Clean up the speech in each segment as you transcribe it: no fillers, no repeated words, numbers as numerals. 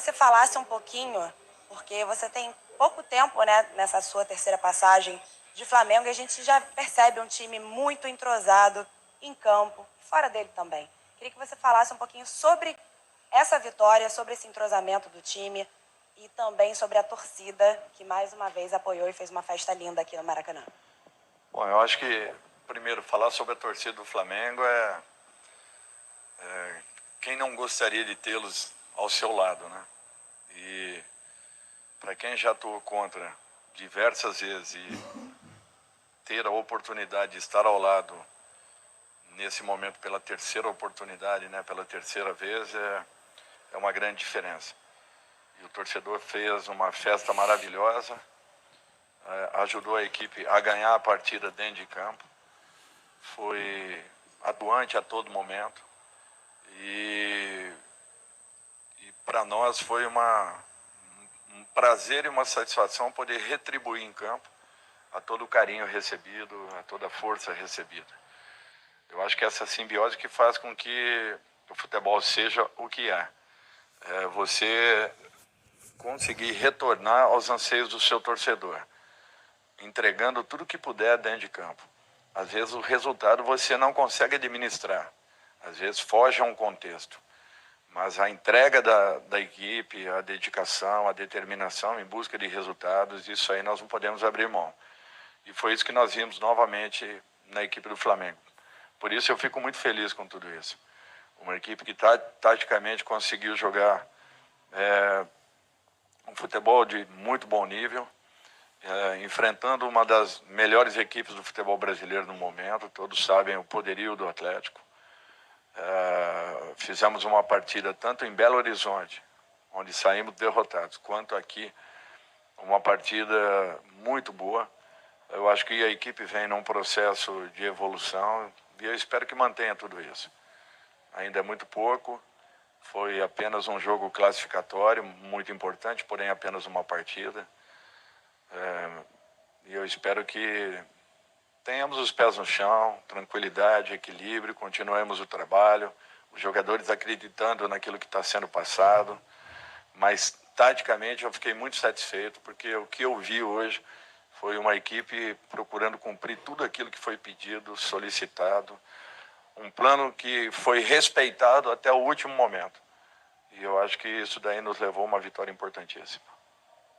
você falasse um pouquinho, porque você tem pouco tempo, né, nessa sua terceira passagem de Flamengo, e a gente já percebe um time muito entrosado em campo, fora dele também. Queria que você falasse um pouquinho sobre essa vitória, sobre esse entrosamento do time e também sobre a torcida, que mais uma vez apoiou e fez uma festa linda aqui no Maracanã. Bom, eu acho que, primeiro, falar sobre a torcida do Flamengo quem não gostaria de tê-los ao seu lado, né? E para quem já atuou contra diversas vezes e ter a oportunidade de estar ao lado nesse momento pela terceira oportunidade, né? Pela terceira vez, é uma grande diferença. E o torcedor fez uma festa maravilhosa, ajudou a equipe a ganhar a partida dentro de campo, foi atuante a todo momento e para nós foi um prazer e uma satisfação poder retribuir em campo a todo o carinho recebido, a toda a força recebida. Eu acho que essa simbiose que faz com que o futebol seja o que é. Você conseguir retornar aos anseios do seu torcedor, entregando tudo que puder dentro de campo. Às vezes o resultado você não consegue administrar, às vezes foge a um contexto, mas a entrega da equipe, a dedicação, a determinação em busca de resultados, isso aí nós não podemos abrir mão. E foi isso que nós vimos novamente na equipe do Flamengo. Por isso eu fico muito feliz com tudo isso. Uma equipe que taticamente conseguiu jogar um futebol de muito bom nível, enfrentando uma das melhores equipes do futebol brasileiro no momento. Todos sabem o poderio do Atlético. Fizemos uma partida tanto em Belo Horizonte, onde saímos derrotados, quanto aqui, uma partida muito boa. Eu acho que a equipe vem num processo de evolução e eu espero que mantenha tudo isso. Ainda é muito pouco, foi apenas um jogo classificatório, muito importante, porém apenas uma partida. E eu espero que tenhamos os pés no chão, tranquilidade, equilíbrio, continuemos o trabalho, os jogadores acreditando naquilo que está sendo passado, mas taticamente eu fiquei muito satisfeito, porque o que eu vi hoje foi uma equipe procurando cumprir tudo aquilo que foi pedido, solicitado, um plano que foi respeitado até o último momento. E eu acho que isso daí nos levou a uma vitória importantíssima.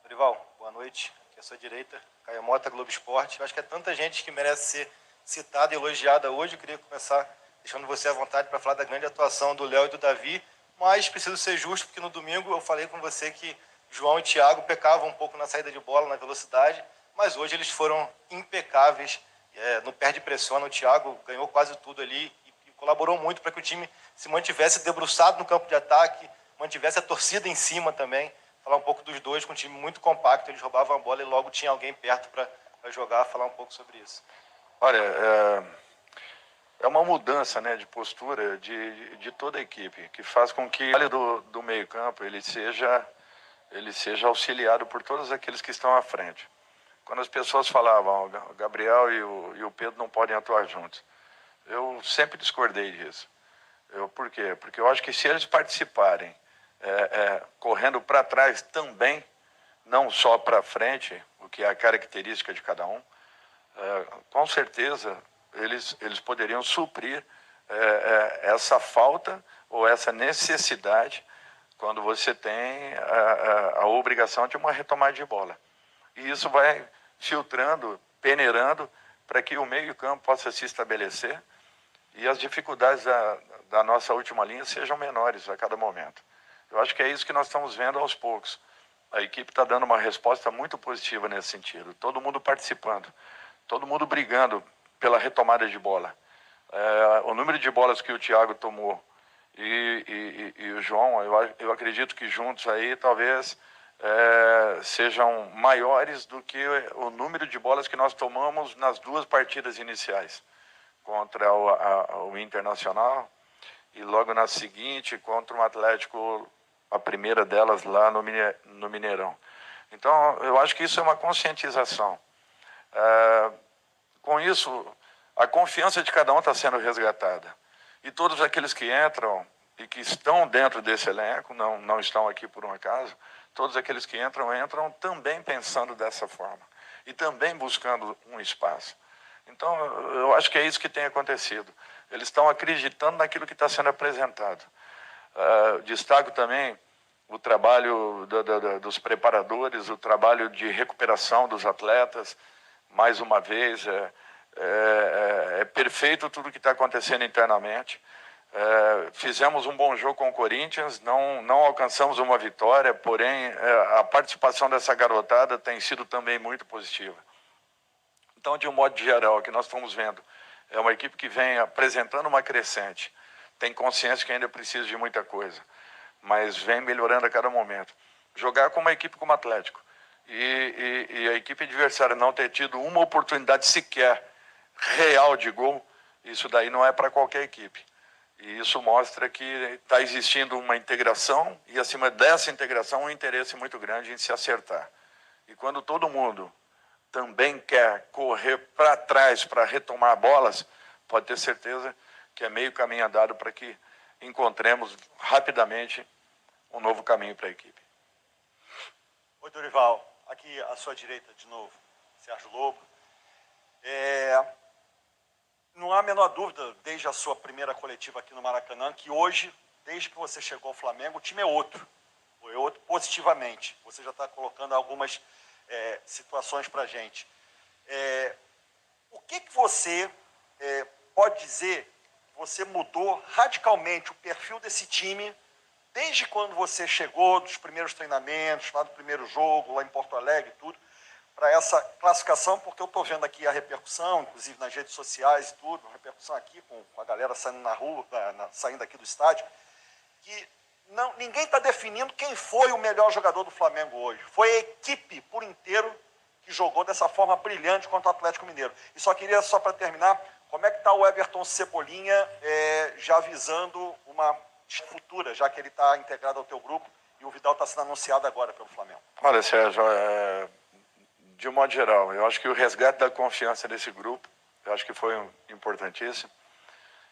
Dorival, boa noite. Aqui à sua direita, Caio Mota, Globo Esporte. Eu acho que é tanta gente que merece ser citada e elogiada hoje. Eu queria começar deixando você à vontade para falar da grande atuação do Léo e do Davi, mas preciso ser justo, porque no domingo eu falei com você que João e Thiago pecavam um pouco na saída de bola, na velocidade, mas hoje eles foram impecáveis. No perde-pressiona, o Thiago ganhou quase tudo ali e colaborou muito para que o time se mantivesse debruçado no campo de ataque, mantivesse a torcida em cima também. Falar um pouco dos dois, com um time muito compacto, eles roubavam a bola e logo tinha alguém perto para jogar, falar um pouco sobre isso. Olha, é uma mudança, né, de postura de toda a equipe, que faz com que o do meio-campo ele seja auxiliado por todos aqueles que estão à frente. Quando as pessoas falavam, o Gabriel e o Pedro não podem atuar juntos, eu sempre discordei disso. Por quê? Porque eu acho que se eles participarem correndo para trás também, não só para frente, o que é a característica de cada um, com certeza eles poderiam suprir essa falta ou essa necessidade quando você tem a obrigação de uma retomada de bola. E isso vai filtrando, peneirando, para que o meio-campo possa se estabelecer e as dificuldades da nossa última linha sejam menores a cada momento. Eu acho que é isso que nós estamos vendo aos poucos. A equipe está dando uma resposta muito positiva nesse sentido. Todo mundo participando, todo mundo brigando pela retomada de bola. O número de bolas que o Thiago tomou e o João, eu acredito que juntos aí talvez sejam maiores do que o número de bolas que nós tomamos nas duas partidas iniciais, contra o Internacional e logo na seguinte contra o Atlético, a primeira delas lá no Mineirão. Então, eu acho que isso é uma conscientização. Com isso, a confiança de cada um está sendo resgatada. E todos aqueles que entram e que estão dentro desse elenco, não estão aqui por um acaso, todos aqueles que entram também pensando dessa forma e também buscando um espaço. Então, eu acho que é isso que tem acontecido. Eles estão acreditando naquilo que está sendo apresentado. Destaco também o trabalho dos preparadores, o trabalho de recuperação dos atletas. Mais uma vez, é perfeito tudo que está acontecendo internamente. Fizemos um bom jogo com o Corinthians, não alcançamos uma vitória, porém a participação dessa garotada tem sido também muito positiva. Então, de um modo geral, o que nós estamos vendo é uma equipe que vem apresentando uma crescente, tem consciência que ainda precisa de muita coisa, mas vem melhorando a cada momento. Jogar com uma equipe como o Atlético e a equipe adversária não ter tido uma oportunidade sequer real de gol, isso daí não é para qualquer equipe. E isso mostra que está existindo uma integração e, acima dessa integração, um interesse muito grande em se acertar. E quando todo mundo também quer correr para trás para retomar bolas, pode ter certeza que é meio caminho andado para que encontremos rapidamente um novo caminho para a equipe. Oi, Dorival. Aqui à sua direita de novo, Sérgio Lobo. Não há a menor dúvida, desde a sua primeira coletiva aqui no Maracanã, que hoje, desde que você chegou ao Flamengo, o time é outro. Foi outro positivamente. Você já está colocando algumas situações para a gente. O que você pode dizer que você mudou radicalmente o perfil desse time desde quando você chegou, dos primeiros treinamentos, lá do primeiro jogo, lá em Porto Alegre e tudo, para essa classificação, porque eu estou vendo aqui a repercussão, inclusive nas redes sociais e tudo, a repercussão aqui com a galera saindo na rua, saindo aqui do estádio, que ninguém está definindo quem foi o melhor jogador do Flamengo hoje. Foi a equipe por inteiro que jogou dessa forma brilhante contra o Atlético Mineiro. E só queria, só para terminar, como é que está o Everton Cebolinha já visando uma futura, já que ele está integrado ao teu grupo e o Vidal está sendo anunciado agora pelo Flamengo? Olha, Sérgio, de um modo geral, eu acho que o resgate da confiança desse grupo, eu acho que foi importantíssimo,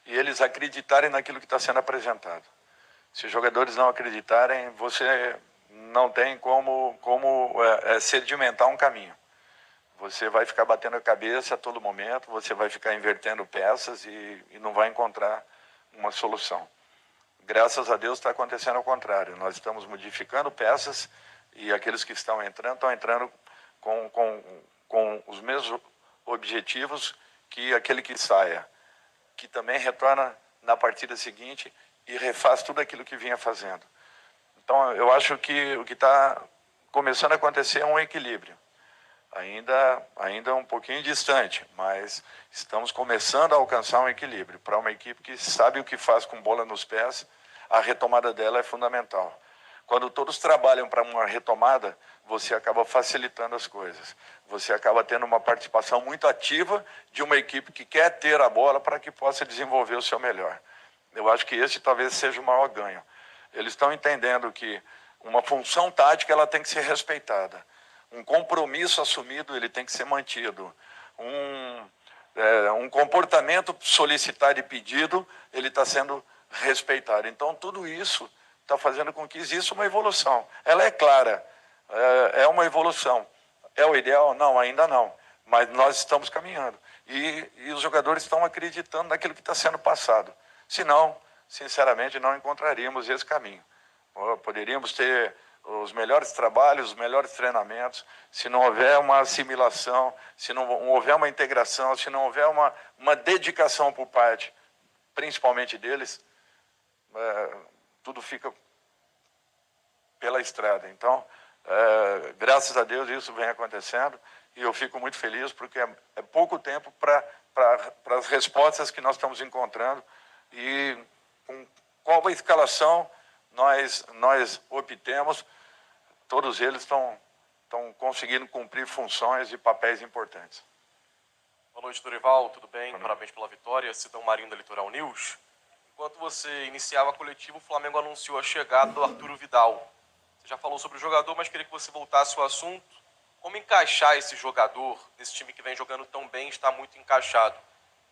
e eles acreditarem naquilo que está sendo apresentado. Se os jogadores não acreditarem, você não tem como sedimentar um caminho. Você vai ficar batendo a cabeça a todo momento, você vai ficar invertendo peças e não vai encontrar uma solução. Graças a Deus está acontecendo ao contrário. Nós estamos modificando peças e aqueles que estão entrando com os mesmos objetivos que aquele que saia, que também retorna na partida seguinte e refaz tudo aquilo que vinha fazendo. Então, eu acho que o que está começando a acontecer é um equilíbrio. Ainda um pouquinho distante, mas estamos começando a alcançar um equilíbrio. Para uma equipe que sabe o que faz com bola nos pés, a retomada dela é fundamental. Quando todos trabalham para uma retomada, você acaba facilitando as coisas. Você acaba tendo uma participação muito ativa de uma equipe que quer ter a bola para que possa desenvolver o seu melhor. Eu acho que esse talvez seja o maior ganho. Eles estão entendendo que uma função tática ela tem que ser respeitada. Um compromisso assumido ele tem que ser mantido. Um comportamento solicitado e pedido ele está sendo respeitado. Então, tudo isso está fazendo com que exista uma evolução. Ela é clara, é uma evolução. É o ideal? Não, ainda não. Mas nós estamos caminhando. E os jogadores estão acreditando naquilo que está sendo passado. Senão, sinceramente, não encontraríamos esse caminho. Poderíamos ter os melhores trabalhos, os melhores treinamentos, se não houver uma assimilação, se não houver uma integração, se não houver uma dedicação por parte, principalmente deles, tudo fica pela estrada. Então, graças a Deus isso vem acontecendo e eu fico muito feliz porque é pouco tempo para as respostas que nós estamos encontrando e com qual a escalação nós obtemos, todos eles estão conseguindo cumprir funções e papéis importantes. Boa noite, Dorival, tudo bem? Parabéns pela vitória. Cidão Marinho da Litoral News. Enquanto você iniciava a coletiva, o Flamengo anunciou a chegada do Arturo Vidal. Você já falou sobre o jogador, mas queria que você voltasse ao assunto. Como encaixar esse jogador nesse time que vem jogando tão bem e está muito encaixado?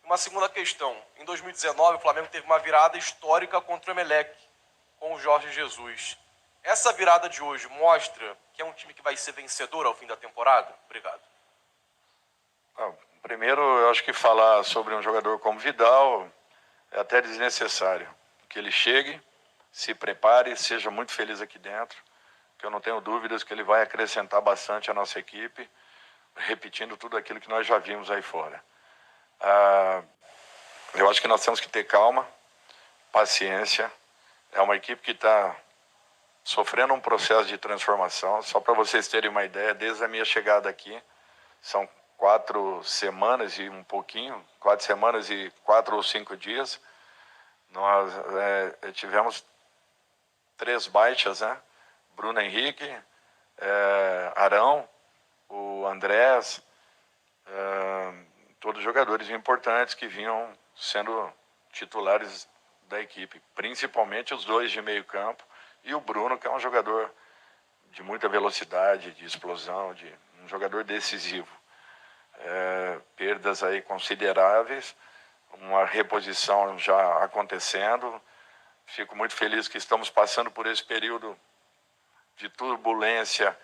Uma segunda questão. Em 2019, o Flamengo teve uma virada histórica contra o Emelec, com o Jorge Jesus. Essa virada de hoje mostra que é um time que vai ser vencedor ao fim da temporada? Obrigado. Primeiro, eu acho que falar sobre um jogador como Vidal é até desnecessário. Que ele chegue, se prepare, seja muito feliz aqui dentro, que eu não tenho dúvidas que ele vai acrescentar bastante à nossa equipe, repetindo tudo aquilo que nós já vimos aí fora. Eu acho que nós temos que ter calma, paciência. É uma equipe que está sofrendo um processo de transformação. Só para vocês terem uma ideia, desde a minha chegada aqui, são 4 semanas e um pouquinho, 4 semanas e 4 ou 5 dias, nós tivemos 3 baixas, né? Bruno Henrique, Arão, o Andrés, todos jogadores importantes que vinham sendo titulares da equipe, principalmente os 2 de meio campo e o Bruno, que é um jogador de muita velocidade, de explosão, um jogador decisivo. Perdas aí consideráveis, uma reposição já acontecendo. Fico muito feliz que estamos passando por esse período de turbulência,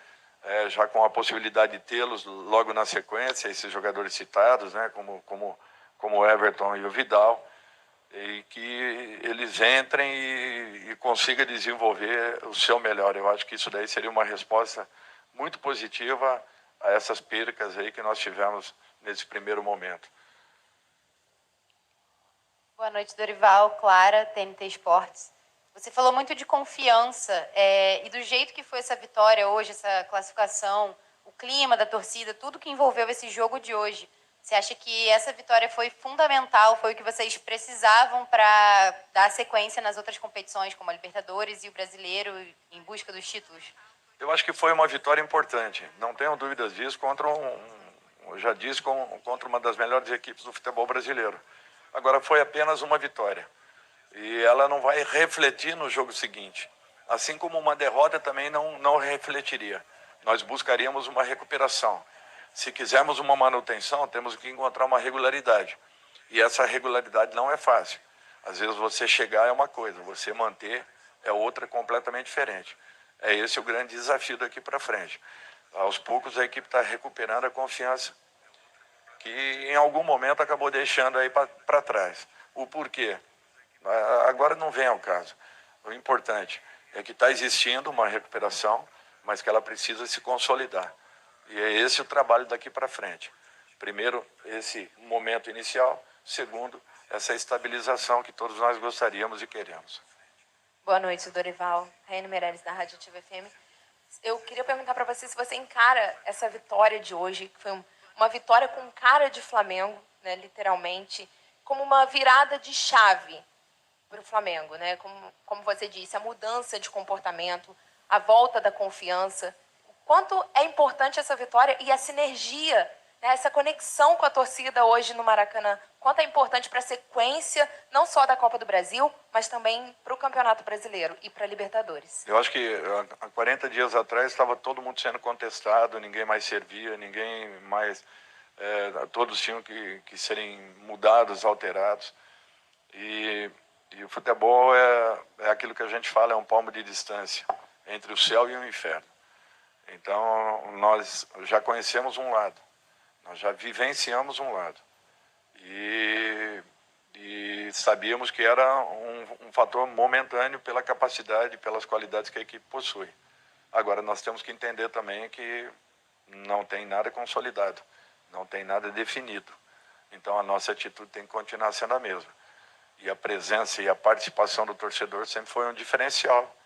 já com a possibilidade de tê-los logo na sequência, esses jogadores citados, né, como o Everton e o Vidal, e que eles entrem e consigam desenvolver o seu melhor. Eu acho que isso daí seria uma resposta muito positiva a essas percas aí que nós tivemos nesse primeiro momento. Boa noite, Dorival, Clara, TNT Esportes. Você falou muito de confiança e do jeito que foi essa vitória hoje, essa classificação, o clima da torcida, tudo que envolveu esse jogo de hoje. Você acha que essa vitória foi fundamental, foi o que vocês precisavam para dar sequência nas outras competições, como a Libertadores e o Brasileiro, em busca dos títulos? Eu acho que foi uma vitória importante, não tenho dúvidas disso, eu já disse, contra uma das melhores equipes do futebol brasileiro. Agora foi apenas uma vitória e ela não vai refletir no jogo seguinte, assim como uma derrota também não refletiria. Nós buscaríamos uma recuperação. Se quisermos uma manutenção, temos que encontrar uma regularidade. E essa regularidade não é fácil. Às vezes você chegar é uma coisa, você manter é outra completamente diferente. É esse o grande desafio daqui para frente. Aos poucos a equipe está recuperando a confiança que em algum momento acabou deixando aí para trás. O porquê? Agora não vem ao caso. O importante é que está existindo uma recuperação, mas que ela precisa se consolidar. E é esse o trabalho daqui para frente. Primeiro, esse momento inicial. Segundo, essa estabilização que todos nós gostaríamos e queremos. Boa noite, Dorival. Raine Meirelles, da Rádio Ativa FM. Eu queria perguntar para você se você encara essa vitória de hoje, que foi uma vitória com cara de Flamengo, né, literalmente, como uma virada de chave para o Flamengo, né? Como você disse, a mudança de comportamento, a volta da confiança. Quanto é importante essa vitória e a sinergia, né, essa conexão com a torcida hoje no Maracanã, quanto é importante para a sequência, não só da Copa do Brasil, mas também para o Campeonato Brasileiro e para a Libertadores? Eu acho que há 40 dias atrás estava todo mundo sendo contestado, ninguém mais servia, ninguém mais... todos tinham que serem mudados, alterados. E o futebol é aquilo que a gente fala, é um palmo de distância entre o céu e o inferno. Então, nós já conhecemos um lado, nós já vivenciamos um lado. E sabíamos que era um fator momentâneo pela capacidade, pelas qualidades que a equipe possui. Agora, nós temos que entender também que não tem nada consolidado, não tem nada definido. Então, a nossa atitude tem que continuar sendo a mesma. E a presença e a participação do torcedor sempre foi um diferencial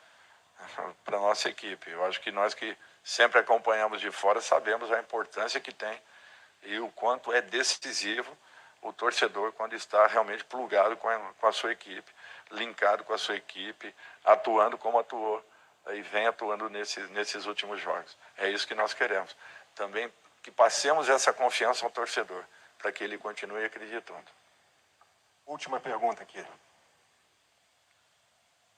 para a nossa equipe. Eu acho que nós que sempre acompanhamos de fora sabemos a importância que tem e o quanto é decisivo o torcedor quando está realmente plugado com a sua equipe, linkado com a sua equipe, atuando como atuou e vem atuando nesses últimos jogos. É isso que nós queremos. Também que passemos essa confiança ao torcedor, para que ele continue acreditando. Última pergunta aqui.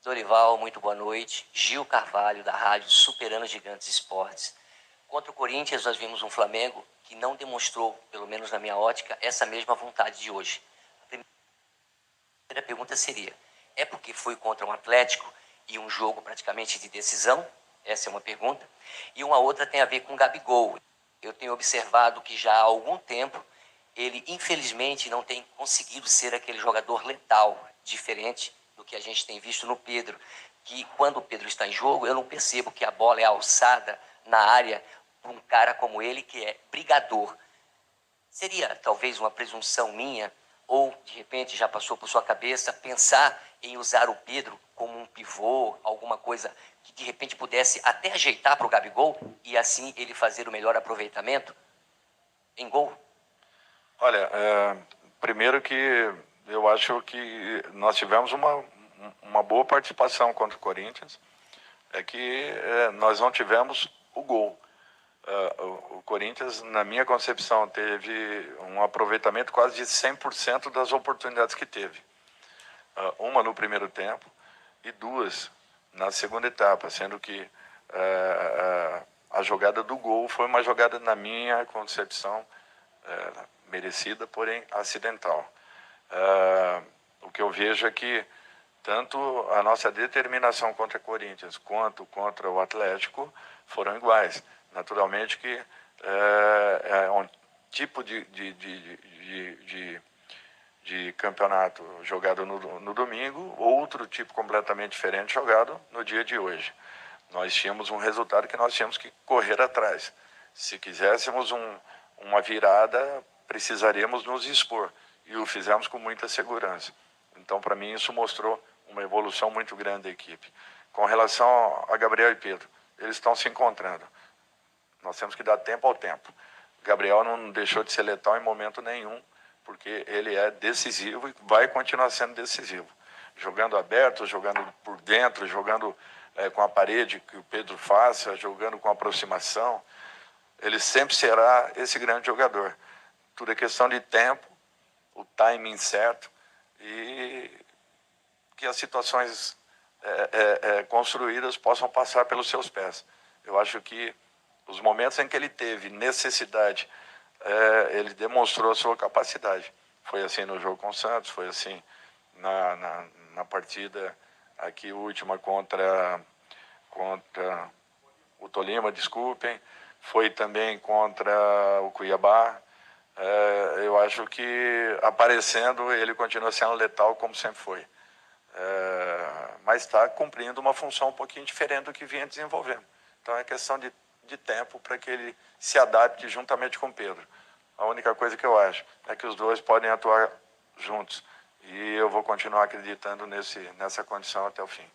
Dorival, muito boa noite. Gil Carvalho, da rádio Superando Gigantes Esportes. Contra o Corinthians, nós vimos um Flamengo que não demonstrou, pelo menos na minha ótica, essa mesma vontade de hoje. primeira pergunta seria, é porque foi contra um Atlético e um jogo praticamente de decisão? Essa é uma pergunta. E uma outra tem a ver com o Gabigol. Eu tenho observado que já há algum tempo ele, infelizmente, não tem conseguido ser aquele jogador letal, diferente do que a gente tem visto no Pedro, que quando o Pedro está em jogo, eu não percebo que a bola é alçada na área por um cara como ele, que é brigador. Seria talvez uma presunção minha, ou de repente já passou por sua cabeça, pensar em usar o Pedro como um pivô, alguma coisa que de repente pudesse até ajeitar para o Gabigol e assim ele fazer o melhor aproveitamento em gol? Olha, primeiro que eu acho que nós tivemos uma boa participação contra o Corinthians, é que nós não tivemos o gol. O Corinthians, na minha concepção, teve um aproveitamento quase de 100% das oportunidades que teve. Uma no primeiro tempo e duas na segunda etapa, sendo que a jogada do gol foi uma jogada, na minha concepção, merecida, porém acidental. O que eu vejo é que tanto a nossa determinação contra o Corinthians quanto contra o Atlético foram iguais. Naturalmente que é um tipo de campeonato jogado no domingo, outro tipo completamente diferente jogado no dia de hoje. Nós tínhamos um resultado que nós tínhamos que correr atrás. Se quiséssemos uma virada, precisaríamos nos expor. E o fizemos com muita segurança. Então, para mim, isso mostrou uma evolução muito grande da equipe. Com relação a Gabriel e Pedro, eles estão se encontrando. Nós temos que dar tempo ao tempo. Gabriel não deixou de ser letal em momento nenhum, porque ele é decisivo e vai continuar sendo decisivo. Jogando aberto, jogando por dentro, jogando com a parede que o Pedro faça, jogando com aproximação. Ele sempre será esse grande jogador. Tudo é questão de tempo, o timing certo e que as situações construídas possam passar pelos seus pés. Eu acho que os momentos em que ele teve necessidade, ele demonstrou a sua capacidade. Foi assim no jogo com o Santos, foi assim na partida aqui última contra o Tolima, desculpem, foi também contra o Cuiabá. Eu acho que aparecendo ele continua sendo letal como sempre foi. Mas está cumprindo uma função um pouquinho diferente do que vinha desenvolvendo. Então é questão de tempo para que ele se adapte juntamente com o Pedro. A única coisa que eu acho é que os dois podem atuar juntos. E eu vou continuar acreditando nessa condição até o fim.